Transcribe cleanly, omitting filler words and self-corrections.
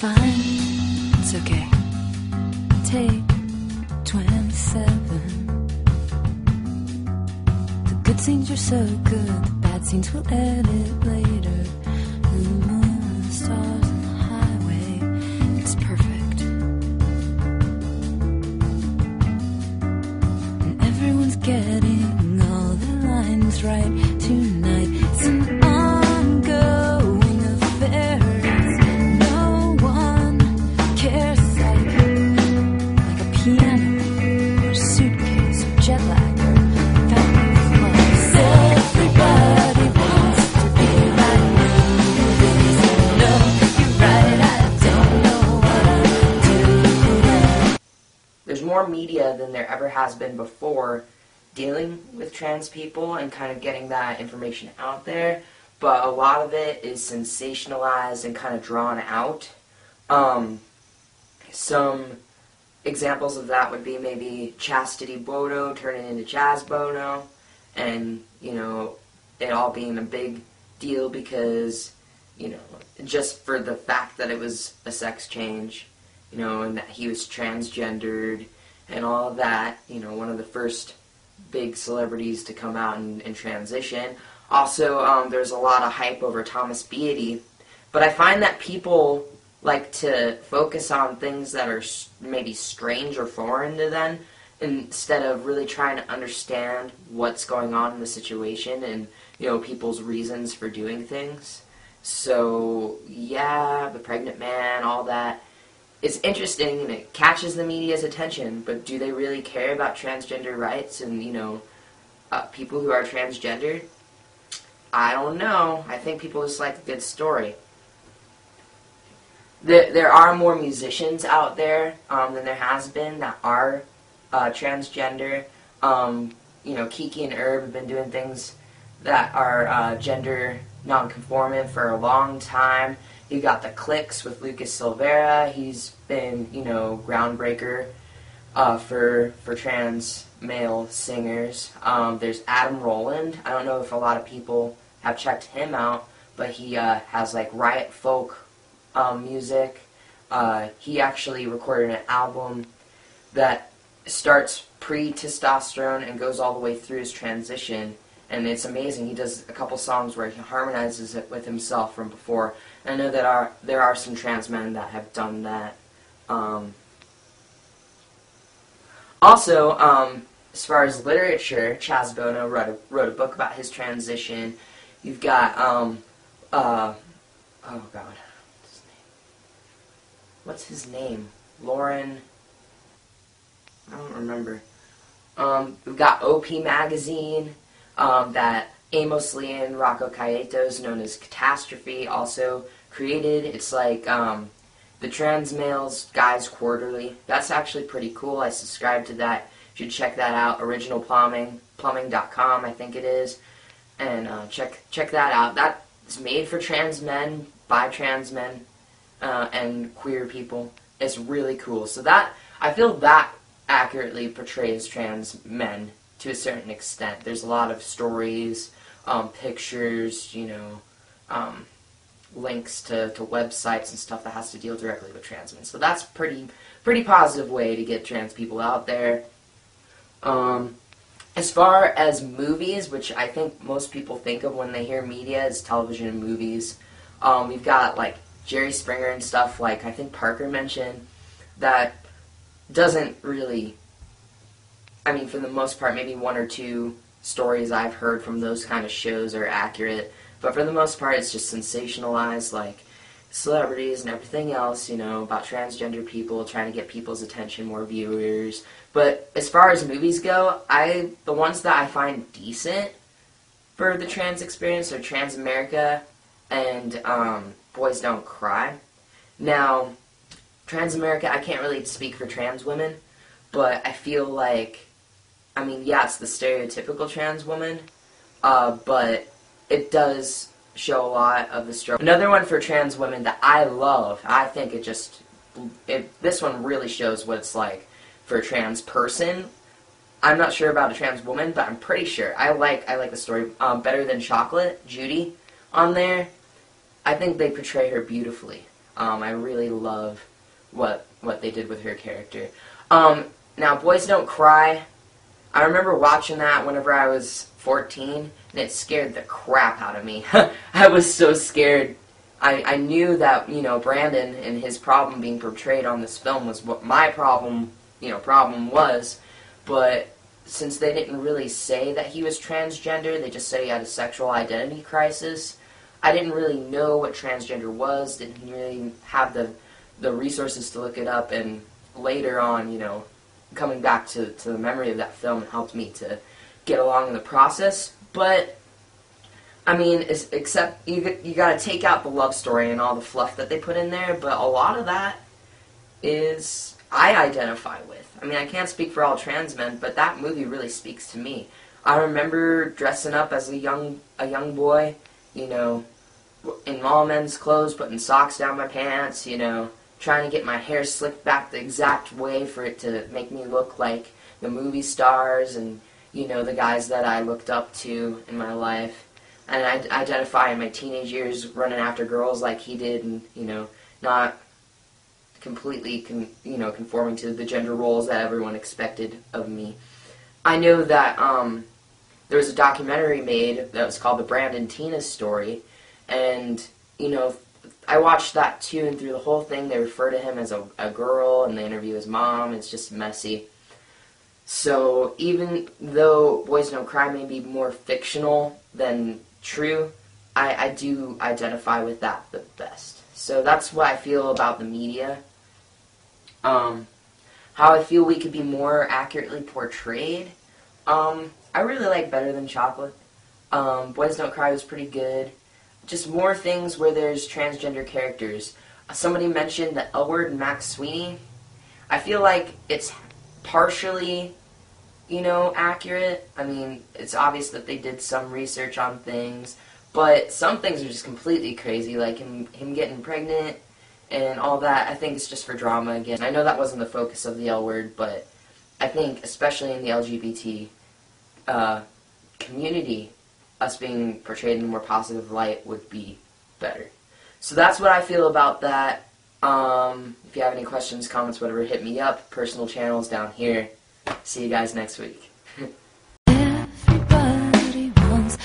fine, it's okay. Take 27. The good scenes are so good, the bad scenes we'll edit later. The moon, the stars, and the highway, it's perfect. And everyone's getting all the lines right tonight. It's an ongoing affair. Piano, or suitcase, or jet lag, or family flux. Everybody wants to be like movies. No, you're right, I don't know what I'm doing. There's more media than there ever has been before dealing with trans people and kind of getting that information out there, but a lot of it is sensationalized and kind of drawn out. Some examples of that would be maybe Chastity Bono turning into Jazz Bono, and, you know, it all being a big deal because, you know, just for the fact that it was a sex change, you know, and that he was transgendered and all of that, you know, one of the first big celebrities to come out and transition. Also, there's a lot of hype over Thomas Beatty, but I find that people like to focus on things that are maybe strange or foreign to them instead of really trying to understand what's going on in the situation and, you know, people's reasons for doing things. So, yeah, the pregnant man, all that. It's interesting and it catches the media's attention, but do they really care about transgender rights and, you know, people who are transgendered? I don't know. I think people just like a good story. There are more musicians out there than there has been that are transgender. You know, Kiki and Herb have been doing things that are gender non-conformant for a long time. You got the Clicks with Lucas Silveira. He's been, you know, groundbreaker for trans male singers. There's Adam Rowland. I don't know if a lot of people have checked him out, but he has like riot folk music. He actually recorded an album that starts pre-testosterone and goes all the way through his transition, and it's amazing. He does a couple songs where he harmonizes it with himself from before. And I know that there are some trans men that have done that. Also, as far as literature, Chaz Bono wrote a book about his transition. You've got oh god. What's his name? Lauren... I don't remember. We've got OP Magazine, that Amos Lee and Rocco Cayetos, known as Catastrophe, also created. It's like the Trans Males Guys Quarterly. That's actually pretty cool. I subscribe to that. You should check that out. Original Plumbing.com, I think it is. And check that out. That is made for trans men, by trans men, and queer people. It's really cool. So that, I feel that accurately portrays trans men to a certain extent. There's a lot of stories, pictures, you know, links to websites and stuff that has to deal directly with trans men. So that's pretty positive way to get trans people out there. As far as movies, which I think most people think of when they hear media as television and movies, we've got like Jerry Springer and stuff, like I think Parker mentioned, that doesn't really, I mean, for the most part, maybe one or two stories I've heard from those kind of shows are accurate, but for the most part it's just sensationalized, like celebrities and everything else, you know, about transgender people, trying to get people's attention, more viewers. But as far as movies go, the ones that I find decent for the trans experience are Trans America and Boys Don't Cry. Now, Trans America, I can't really speak for trans women, but I feel like, I mean, yeah, it's the stereotypical trans woman, but it does show a lot of the struggle. Another one for trans women that I love, I think this one really shows what it's like for a trans person. I'm not sure about a trans woman, but I'm pretty sure. I like the story. Better Than Chocolate, Judy, on there. I think they portray her beautifully. I really love what they did with her character. Now, Boys Don't Cry, I remember watching that whenever I was 14, and it scared the crap out of me. I was so scared. I knew that, you know, Brandon and his problem being portrayed on this film was what my problem was, but since they didn't really say that he was transgender, they just said he had a sexual identity crisis, I didn't really know what transgender was, didn't really have the resources to look it up, and later on, you know, coming back to the memory of that film helped me to get along in the process. But I mean, except you got to take out the love story and all the fluff that they put in there, but a lot of that is I identify with. I mean, I can't speak for all trans men, but that movie really speaks to me. I remember dressing up as a young boy, you know, in all men's clothes, putting socks down my pants, you know, trying to get my hair slicked back the exact way for it to make me look like the movie stars and, you know, the guys that I looked up to in my life. And I identify in my teenage years running after girls like he did, and, you know, not completely conforming to the gender roles that everyone expected of me. I know that there was a documentary made that was called The Brandon Tina Story, and, you know, I watched that too, and through the whole thing they refer to him as a girl, and they interview his mom. It's just messy. So even though Boys Don't Cry may be more fictional than true, I do identify with that the best. So that's what I feel about the media. How I feel we could be more accurately portrayed. I really like Better Than Chocolate. Boys Don't Cry was pretty good. Just more things where there's transgender characters. Somebody mentioned the L Word and Max Sweeney. I feel like it's partially, you know, accurate. I mean, it's obvious that they did some research on things, but some things are just completely crazy, like him getting pregnant and all that. I think it's just for drama again. I know that wasn't the focus of the L Word, but I think, especially in the LGBT community, us being portrayed in a more positive light would be better. So that's what I feel about that. If you have any questions, comments, whatever, hit me up. Personal channels down here. See you guys next week. Everybody wants